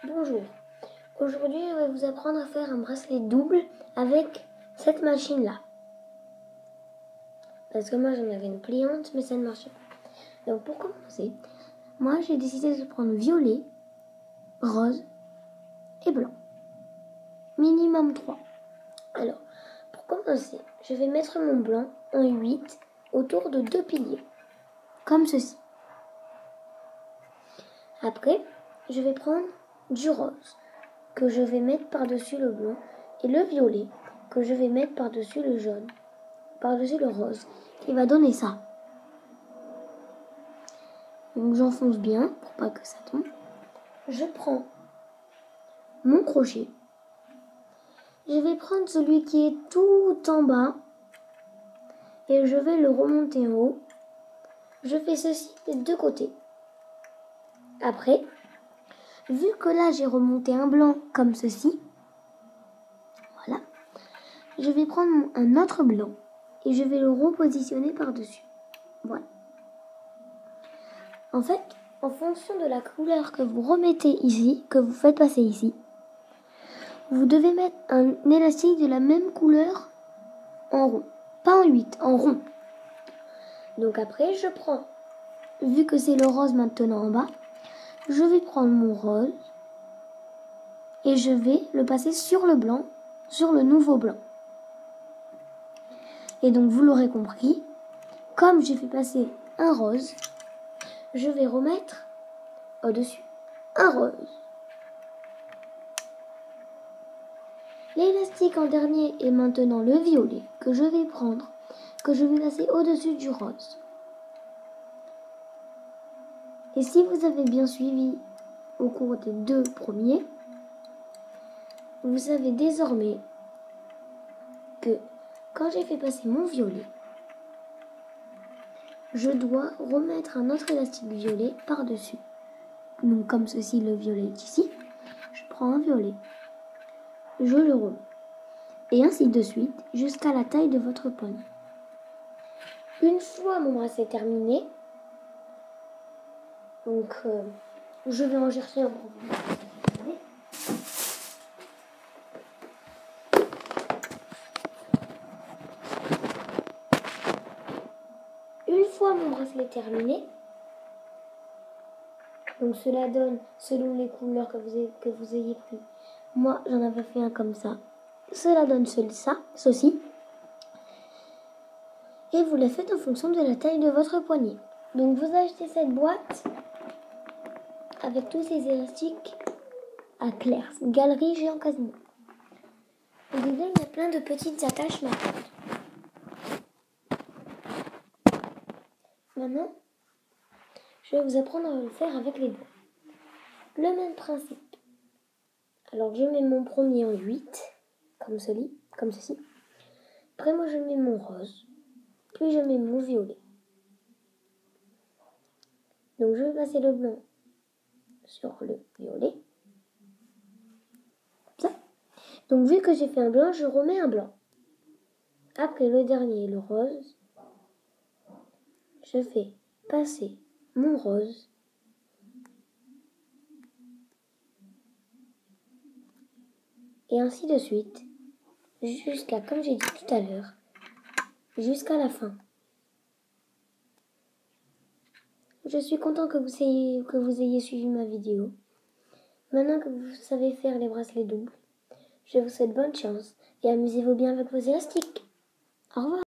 Bonjour, aujourd'hui je vais vous apprendre à faire un bracelet double avec cette machine-là. Parce que moi j'en avais une pliante mais ça ne marchait pas. Donc pour commencer, moi j'ai décidé de prendre violet, rose et blanc. Minimum 3. Alors, pour commencer, je vais mettre mon blanc en 8 autour de 2 piliers, comme ceci. Après, je vais prendre du rose, que je vais mettre par-dessus le blanc, et le violet, que je vais mettre par-dessus le jaune, par-dessus le rose, qui va donner ça. Donc j'enfonce bien, pour pas que ça tombe. Je prends mon crochet. Je vais prendre celui qui est tout en bas, et je vais le remonter en haut. Je fais ceci des deux côtés. Après, vu que là j'ai remonté un blanc comme ceci, voilà, je vais prendre un autre blanc et je vais le repositionner par-dessus. Voilà. En fait, en fonction de la couleur que vous remettez ici, que vous faites passer ici, vous devez mettre un élastique de la même couleur en rond. Pas en 8, en rond. Donc après, je prends, vu que c'est le rose maintenant en bas, je vais prendre mon rose et je vais le passer sur le blanc, sur le nouveau blanc. Et donc vous l'aurez compris, comme j'ai fait passer un rose, je vais remettre au-dessus un rose. L'élastique en dernier est maintenant le violet que je vais prendre, que je vais passer au-dessus du rose. Et si vous avez bien suivi au cours des 2 premiers, vous savez désormais que quand j'ai fait passer mon violet, je dois remettre un autre élastique violet par-dessus. Donc comme ceci, le violet est ici, je prends un violet, je le remets. Et ainsi de suite jusqu'à la taille de votre poignet. Une fois mon bracelet terminé, donc je vais en chercher un pour vous. Une fois mon bracelet terminé, donc cela donne selon les couleurs que vous ayez pris. Moi j'en avais fait un comme ça. Cela donne ceci. Et vous la faites en fonction de la taille de votre poignet. Donc vous achetez cette boîte avec tous ces élastiques à Claire's, Galerie Géant Casino. Et dedans il y a plein de petites attaches marquantes. Maintenant, je vais vous apprendre à le faire avec les blancs. Le même principe. Alors je mets mon premier en 8, comme ceci. Après moi je mets mon rose, puis je mets mon violet. Donc je vais passer le blanc sur le violet. Comme ça. Donc vu que j'ai fait un blanc, je remets un blanc. Après le dernier, le rose, je fais passer mon rose et ainsi de suite, jusqu'à, comme j'ai dit tout à l'heure, jusqu'à la fin. Je suis content que vous ayez suivi ma vidéo. Maintenant que vous savez faire les bracelets doubles, je vous souhaite bonne chance et amusez-vous bien avec vos élastiques. Au revoir.